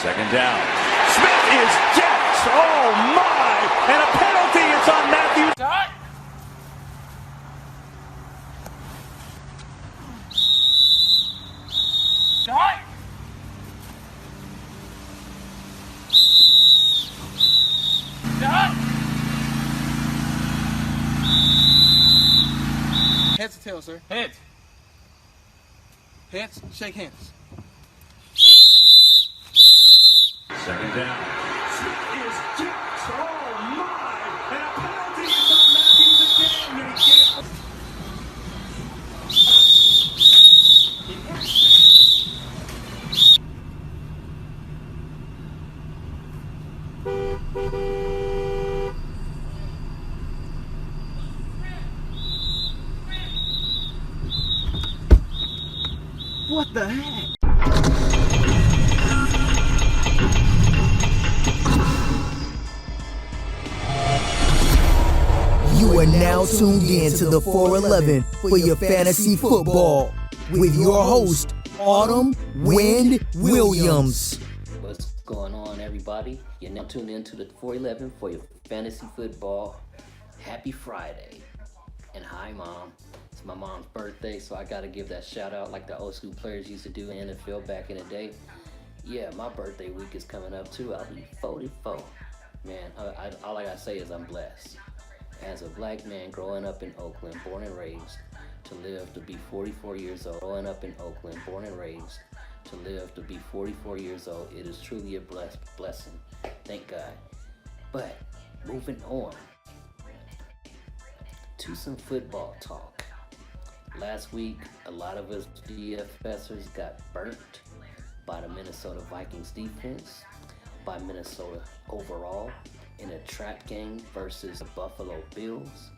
Second down. Smith is decked. Oh, my. And a penalty. It's on Matthews. Dot. Dot. Dot. Heads or tails, sir? Heads. Heads. Shake hands. Second down. Smith is decked. Oh, my. And a penalty. It's on Matthews again. And he can't. What the heck? You are now tuned in to the 411 for your fantasy football with your host, Autumn Wind Williams. What's going on, everybody? You're now tuned in to the 411 for your fantasy football. Happy Friday. And hi, Mom. It's my mom's birthday, so I got to give that shout out like the old school players used to do in the NFL back in the day. Yeah, my birthday week is coming up, too. I'll be 44. Man, all I got to say is I'm blessed. As a black man growing up in Oakland, born and raised, to live to be 44 years old, growing up in Oakland, born and raised, to live to be 44 years old, it is truly a blessing. Thank God. But moving on to some football talk. Last week, a lot of us DFSers got burnt by the Minnesota Vikings defense, by Minnesota overall, in a trap game versus the Buffalo Bills.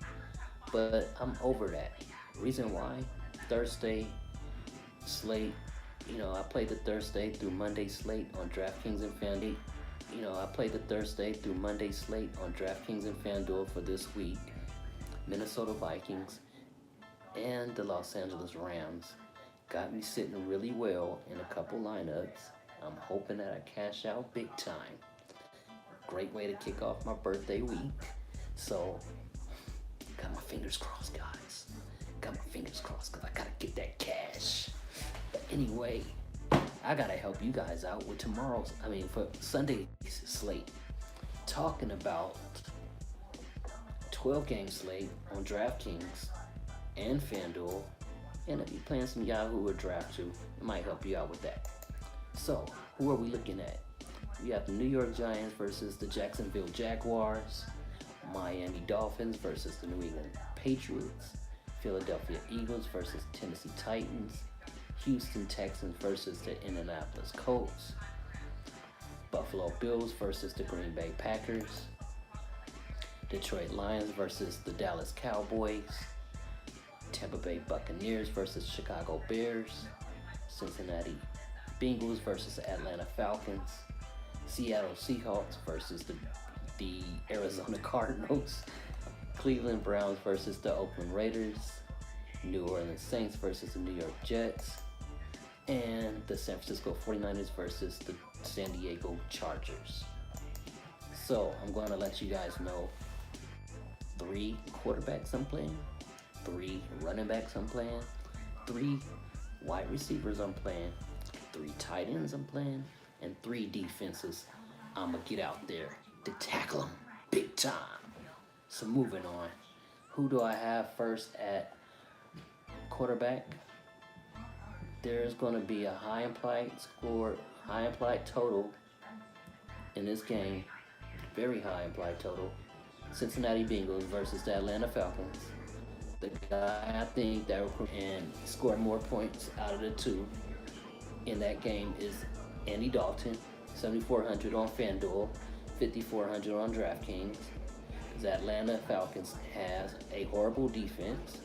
But I'm over that. Reason why? Thursday slate. I played the Thursday through Monday slate on Draftkings and Fanduel. I played the Thursday through Monday slate on Draftkings and Fanduel for this week. Minnesota Vikings and the Los Angeles Rams got me sitting really well in a couple lineups. I'm hoping that I cash out big time. Great way to kick off my birthday week. So, got my fingers crossed, guys. Got my fingers crossed because I got to get that cash. But anyway, I got to help you guys out with for Sunday's slate. Talking about 12-game slate on Draftkings and Fanduel. And if you're playing some Yahoo or Draft 2, it might help you out with that. So, who are we looking at? We have the New York Giants versus the Jacksonville Jaguars, Miami Dolphins versus the New England Patriots, Philadelphia Eagles versus Tennessee Titans, Houston Texans versus the Indianapolis Colts, Buffalo Bills versus the Green Bay Packers, Detroit Lions versus the Dallas Cowboys, Tampa Bay Buccaneers versus Chicago Bears, Cincinnati Bengals versus Atlanta Falcons, Seattle Seahawks versus the Arizona Cardinals, Cleveland Browns versus the Oakland Raiders, New Orleans Saints versus the New York Jets, and the San Francisco 49ers versus the San Diego Chargers. So I'm going to let you guys know 3 quarterbacks I'm playing, 3 running backs I'm playing, 3 wide receivers I'm playing, 3 tight ends I'm playing, and 3 defenses I'm going to get out there to tackle them big time. So moving on. Who do I have first at quarterback? There's going to be a high implied total in this game. Very high implied total. Cincinnati Bengals versus the Atlanta Falcons. The guy I think that will and score more points out of the 2 in that game is Andy Dalton, 7,400 on Fanduel, 5,400 on Draftkings. The Atlanta Falcons has a horrible defense.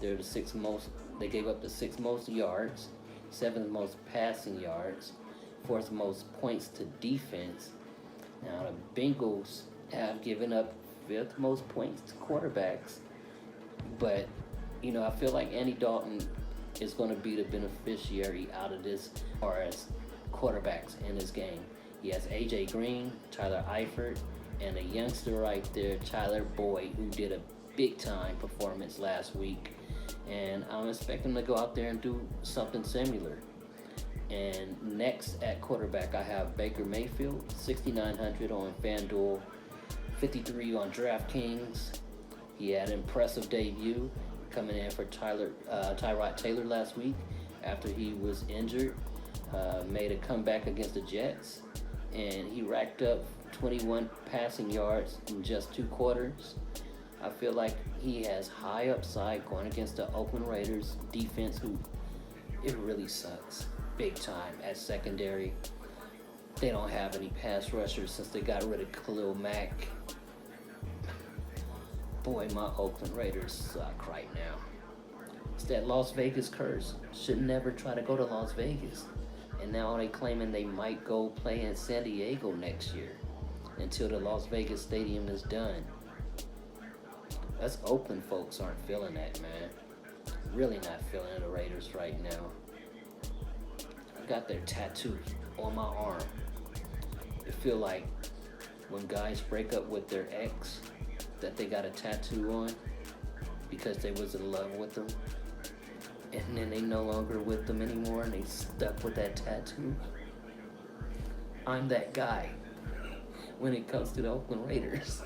They're the 6th most. They gave up the 6th most yards, 7th most passing yards, 4th most points to defense. Now the Bengals have given up 5th most points to quarterbacks, but I feel like Andy Dalton is going to be the beneficiary out of this as far as quarterbacks in this game. He has AJ Green, Tyler Eifert, and a youngster right there, Tyler Boyd, who did a big time performance last week. And I'm expecting him to go out there and do something similar. And next at quarterback, I have Baker Mayfield, 6,900 on Fanduel, 53 on Draftkings. He had an impressive debut coming in for Tyrod Taylor last week after he was injured. Made a comeback against the Jets, and he racked up 21 passing yards in just 2 quarters. I feel like he has high upside going against the Oakland Raiders defense, who it really sucks big time at secondary. They don't have any pass rushers since they got rid of Khalil Mack. Boy, my Oakland Raiders suck right now. It's that Las Vegas curse. Should never try to go to Las Vegas. And now they claiming they might go play in San Diego next year until the Las Vegas stadium is done. Us Oakland folks aren't feeling that, man. Really not feeling the Raiders right now. I got their tattoo on my arm. It feel like when guys break up with their ex that they got a tattoo on because they was in love with them, and then they no longer with them anymore and they stuck with that tattoo. I'm that guy when it comes to the Oakland Raiders.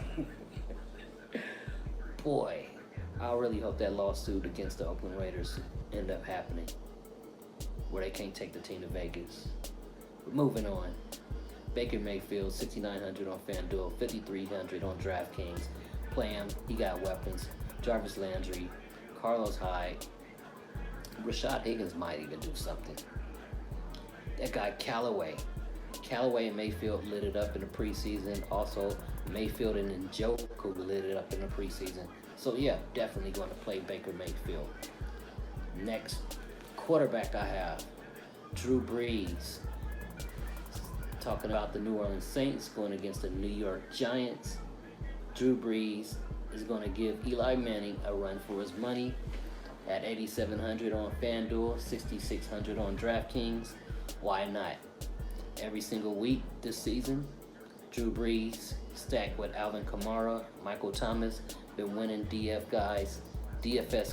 Boy, I really hope that lawsuit against the Oakland Raiders end up happening, where they can't take the team to Vegas. But moving on, Baker Mayfield, 6,900 on FanDuel, 5,300 on DraftKings. Play him, he got weapons. Jarvis Landry, Carlos Hyde, Rashad Higgins might even do something. That guy Callaway and Mayfield lit it up in the preseason. Also, Mayfield and Njoku lit it up in the preseason. So yeah, definitely going to play Baker Mayfield. Next quarterback I have, Drew Brees. Talking about the New Orleans Saints going against the New York Giants. Drew Brees is going to give Eli Manning a run for his money at 8,700 on FanDuel, 6,600 on DraftKings. Why not? Every single week this season, Drew Brees stacked with Alvin Kamara, Michael Thomas, been winning DFS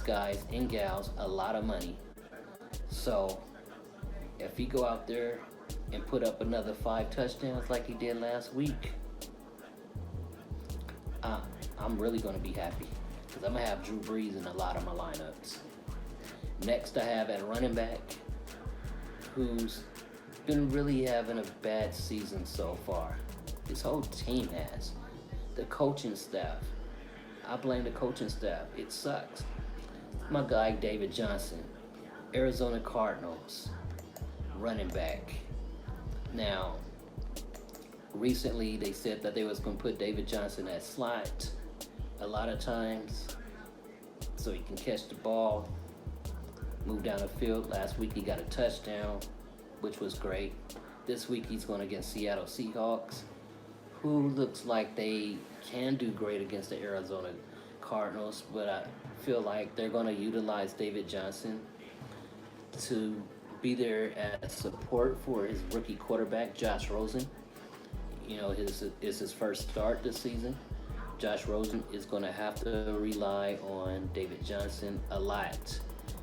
guys and gals a lot of money. So if he go out there and put up another 5 touchdowns like he did last week, I'm really going to be happy because I'm going to have Drew Brees in a lot of my lineups. Next, I have at running back, who's been really having a bad season so far. This whole team has. The coaching staff. I blame the coaching staff. It sucks. My guy, David Johnson, Arizona Cardinals, running back. Now, recently they said that they was going to put David Johnson at slot a lot of times so he can catch the ball, move down the field. Last week he got a touchdown, which was great. This week he's going against Seattle Seahawks, who looks like they can do great against the Arizona Cardinals, but I feel like they're going to utilize David Johnson to be there as support for his rookie quarterback, Josh Rosen. You know, it's his first start this season. Josh Rosen is going to have to rely on David Johnson a lot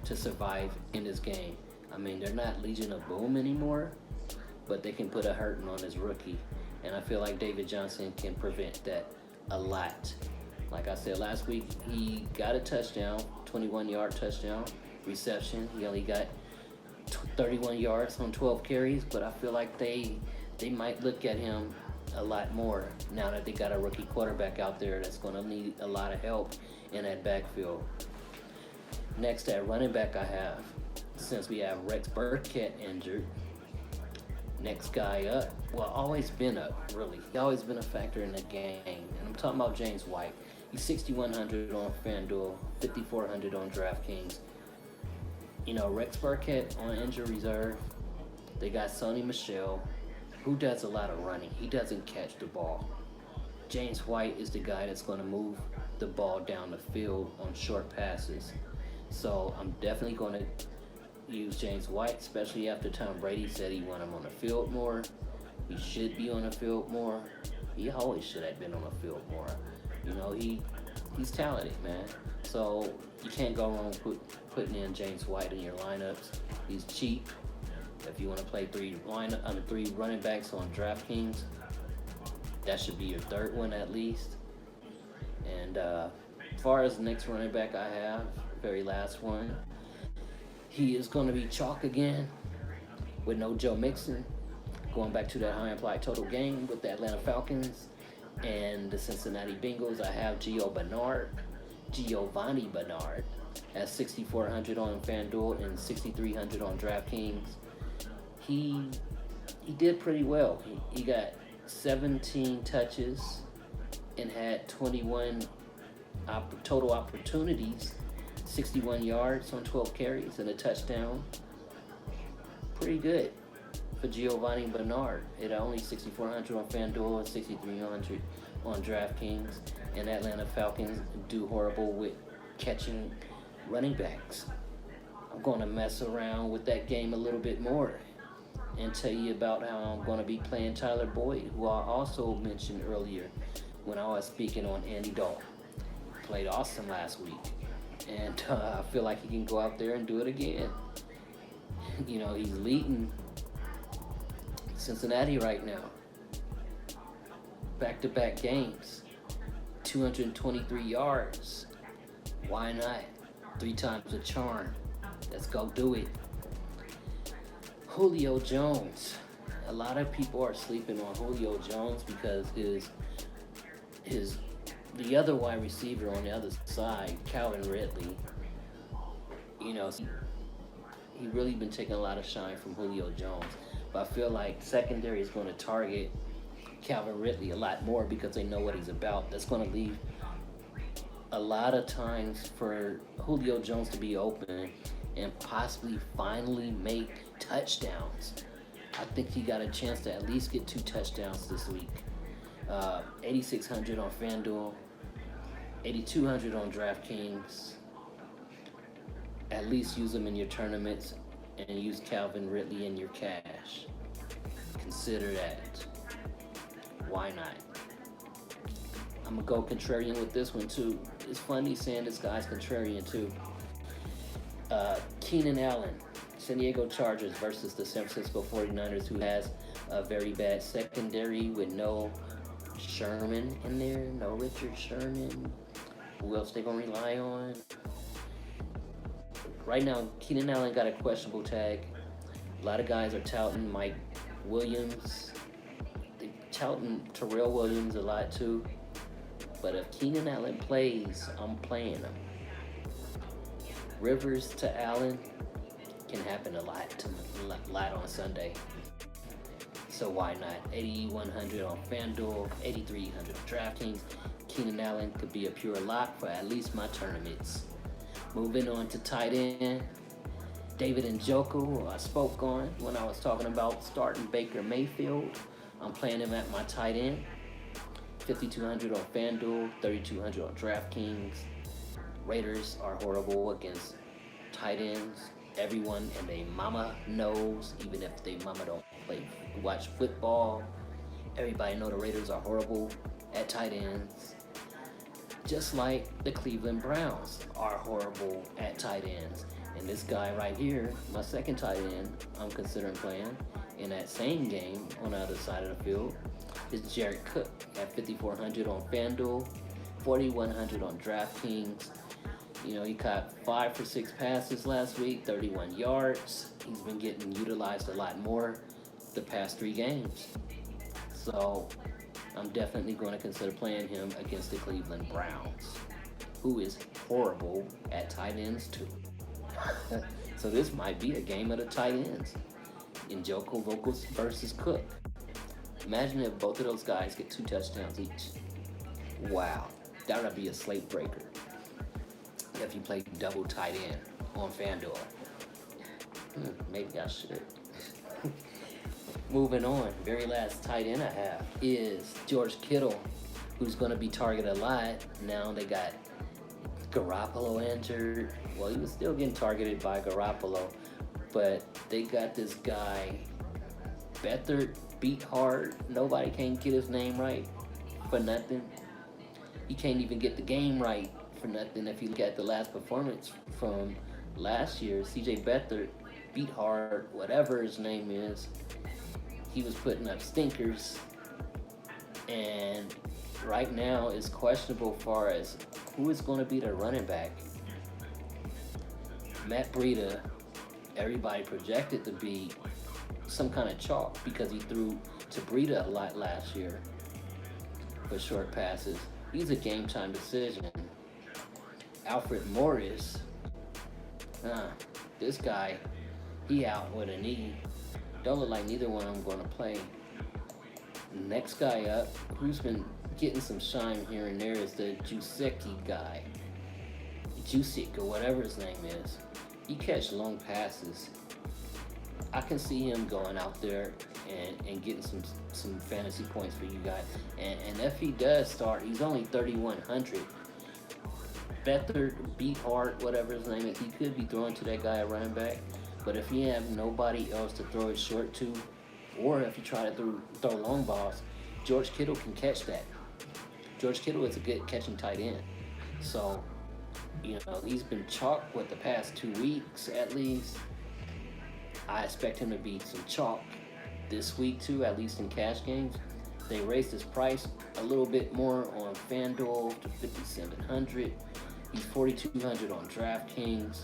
to survive in this game. I mean, they're not Legion of Boom anymore, but they can put a hurting on his rookie. And I feel like David Johnson can prevent that a lot. Like I said last week, he got a touchdown, 21-yard touchdown reception. He only got 31 yards on 12 carries, but I feel like they might look at him a lot more now that they got a rookie quarterback out there that's going to need a lot of help in that backfield. Next at running back I have, since we have Rex Burkhead injured, next guy up, well, always been up, really. He always been a factor in the game. And I'm talking about James White. He's 6,100 on FanDuel, 5,400 on DraftKings. You know, Rex Burkhead on injury reserve. They got Sonny Michel, who does a lot of running. He doesn't catch the ball. James White is the guy that's going to move the ball down the field on short passes. So I'm definitely going to use James White, especially after Tom Brady said he wanted him on the field more. He should be on the field more. He always should have been on the field more. You know, he's talented, man. So you can't go wrong putting in James White in your lineups. He's cheap. If you want to play three running backs on DraftKings, that should be your third one at least. And as far as the next running back I have, very last one, he is going to be chalk again with no Joe Mixon. Going back to that high implied total game with the Atlanta Falcons and the Cincinnati Bengals, I have Giovanni Bernard at 6,400 on FanDuel and 6,300 on DraftKings. He did pretty well. He got 17 touches and had 21 total opportunities, 61 yards on 12 carries and a touchdown. Pretty good for Giovanni Bernard. It only 6,400 on FanDuel and 6,300 on DraftKings. And Atlanta Falcons do horrible with catching running backs. I'm going to mess around with that game a little bit more and tell you about how I'm going to be playing Tyler Boyd, who I also mentioned earlier when I was speaking on Andy Dalton. Played awesome last week, and I feel like he can go out there and do it again. You know, he's leading Cincinnati right now. Back-to-back games, 223 yards. Why not? 3 times a charm. Let's go do it. Julio Jones. A lot of people are sleeping on Julio Jones because the other wide receiver on the other side, Calvin Ridley, you know, he really been taking a lot of shine from Julio Jones. But I feel like secondary is going to target Calvin Ridley a lot more because they know what he's about. That's going to leave a lot of times for Julio Jones to be open and possibly finally make touchdowns. I think he got a chance to at least get 2 touchdowns this week. 8,600 on FanDuel, 8,200 on DraftKings. At least use them in your tournaments and use Calvin Ridley in your cash. Consider that. Why not? I'm going to go contrarian with this one too. It's funny saying this guy's contrarian too. Keenan Allen, San Diego Chargers versus the San Francisco 49ers, who has a very bad secondary with no Sherman in there, no Richard Sherman. Who else they going to rely on? Right now, Keenan Allen got a questionable tag. A lot of guys are touting Mike Williams. They're touting Terrell Williams a lot too. But if Keenan Allen plays, I'm playing him. Rivers to Allen can happen a lot on Sunday. So why not? 8,100 on FanDuel, 8,300 on DraftKings. Keenan Allen could be a pure lock for at least my tournaments. Moving on to tight end, David Njoku, who I spoke on when I was talking about starting Baker Mayfield. I'm playing him at my tight end. 5,200 on FanDuel, 3,200 on DraftKings. Raiders are horrible against tight ends. Everyone and their mama knows, even if their mama don't watch football. Everybody know the Raiders are horrible at tight ends. Just like the Cleveland Browns are horrible at tight ends. And this guy right here, my second tight end, I'm considering playing in that same game on the other side of the field, is Jared Cook at 5,400 on FanDuel, 4,100 on DraftKings. You know, he caught 5 for 6 passes last week, 31 yards. He's been getting utilized a lot more the past 3 games. So I'm definitely going to consider playing him against the Cleveland Browns, who is horrible at tight ends too. So this might be a game of the tight ends. Njoku versus Cook. Imagine if both of those guys get 2 touchdowns each. Wow, that would be a slate breaker if you play double tight end on FanDuel. Maybe I should. Moving on, very last tight end I have is George Kittle, who's going to be targeted a lot. Now they got Garoppolo injured. Well, he was still getting targeted by Garoppolo, but they got this guy Beathard beat hard. Nobody can get his name right for nothing. He can't even get the game right for nothing. If you look at the last performance from last year, CJ Beathard beat hard, whatever his name is. He was putting up stinkers, and right now it's questionable as far as who is going to be the running back. Matt Breida, everybody projected to be some kind of chalk because he threw to Breida a lot last year for short passes. He's a game time decision. Alfred Morris, this guy, he out with a knee. Don't look like neither one of them going to play. Next guy up, who's been getting some shine here and there, is the Jusecki guy. Jusik, or whatever his name is. He catch long passes. I can see him going out there and getting some fantasy points for you guys. And if he does start, he's only 3,100. Beathard, Beathard, whatever his name is, he could be throwing to that guy at running back. But if you have nobody else to throw it short to, or if you try to throw long balls, George Kittle can catch that. George Kittle is a good catching tight end. So, he's been chalk with the past 2 weeks at least. I expect him to be some chalk this week too, at least in cash games. They raised his price a little bit more on Fanduel to 5,700. He's 4,200 on Draftkings.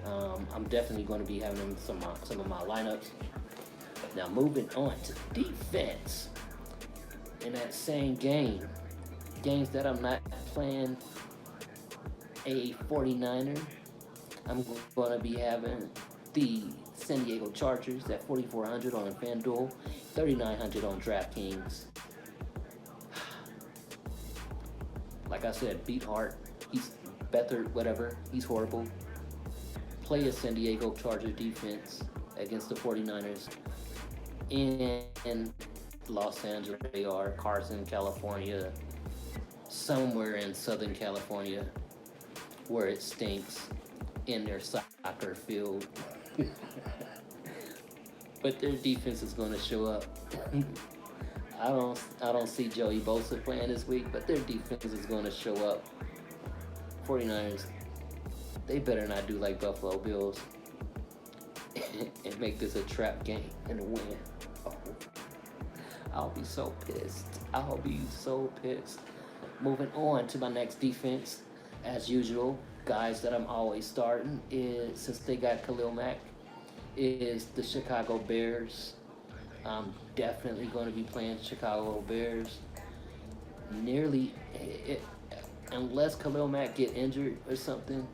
I'm definitely going to be having him some of my lineups. Now moving on to defense. In that same games that I'm not playing a 49er, I'm going to be having the San Diego Chargers at 4,400 on FanDuel, 3,900 on DraftKings. Like I said, beat Hart. He's better, whatever. He's horrible. Play a San Diego Chargers defense against the 49ers in Los Angeles, or Carson, California, somewhere in Southern California, where it stinks in their soccer field. But their defense is going to show up. I don't see Joey Bosa playing this week, but their defense is going to show up. 49ers, they better not do like Buffalo Bills and make this a trap game and win. Oh, I'll be so pissed. Moving on to my next defense, as usual, guys that I'm always starting is, since they got Khalil Mack, is the Chicago Bears. I'm definitely going to be playing Chicago Bears. Unless Khalil Mack get injured or something,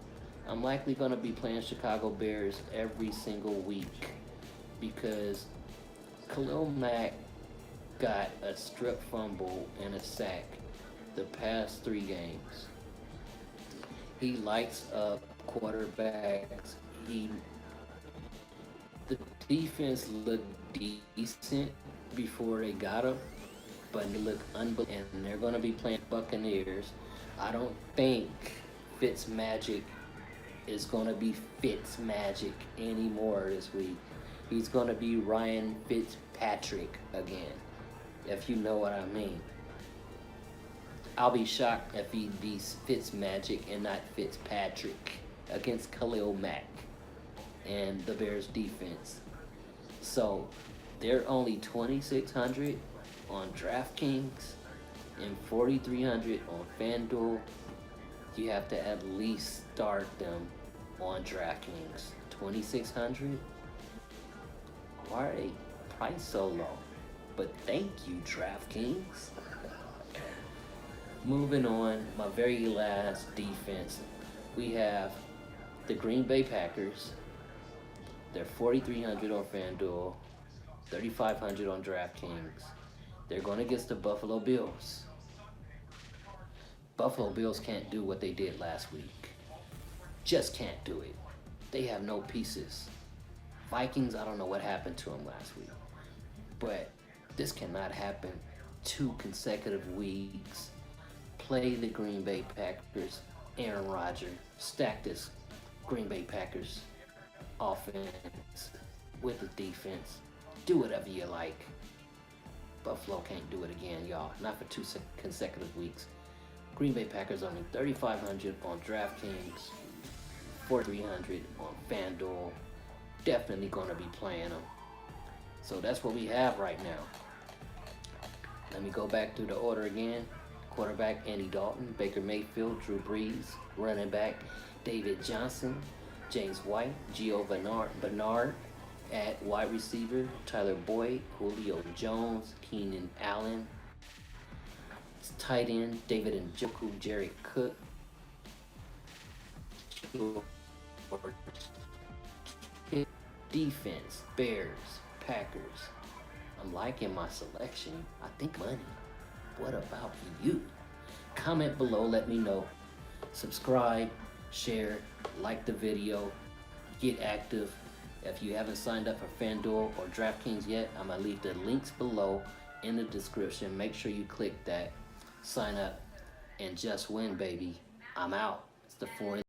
I'm likely going to be playing Chicago Bears every single week because Khalil Mack got a strip fumble and a sack the past 3 games. He lights up quarterbacks. The defense looked decent before they got him, but they look unbelievable, and they're going to be playing Buccaneers. I don't think Fitzmagic is going to be Fitzmagic anymore this week. He's going to be Ryan Fitzpatrick again, if you know what I mean. I'll be shocked if he be Fitzmagic and not Fitzpatrick against Khalil Mack and the Bears defense. So they're only 2,600 on DraftKings and 4,300 on FanDuel. You have to at least start them on DraftKings. 2,600? Why are they priced so low? But thank you, DraftKings. Moving on, my very last defense, we have the Green Bay Packers. They're 4,300 on FanDuel, 3,500 on DraftKings. They're going against the Buffalo Bills. Buffalo Bills can't do what they did last week. Just can't do it. They have no pieces. Vikings, I don't know what happened to them last week. But this cannot happen 2 consecutive weeks. Play the Green Bay Packers. Aaron Rodgers, stack this Green Bay Packers offense with the defense. Do whatever you like. Buffalo can't do it again, y'all. Not for 2 consecutive weeks. Green Bay Packers only 3,500 on DraftKings, 4,300 on Fanduel. Definitely going to be playing them. So that's what we have right now. Let me go back through the order again. Quarterback, Andy Dalton. Baker Mayfield, Drew Brees. Running back, David Johnson. James White, Gio Bernard. At wide receiver, Tyler Boyd, Julio Jones, Keenan Allen. Tight end, David Njoku, Jared Cook. Defense, Bears, Packers. I'm liking my selection. I think money. What about you? Comment below, let me know. Subscribe, share, like the video, get active. If you haven't signed up for FanDuel or DraftKings yet, I'm going to leave the links below in the description. Make sure you click that, sign up, and just win, baby. I'm out. It's the 4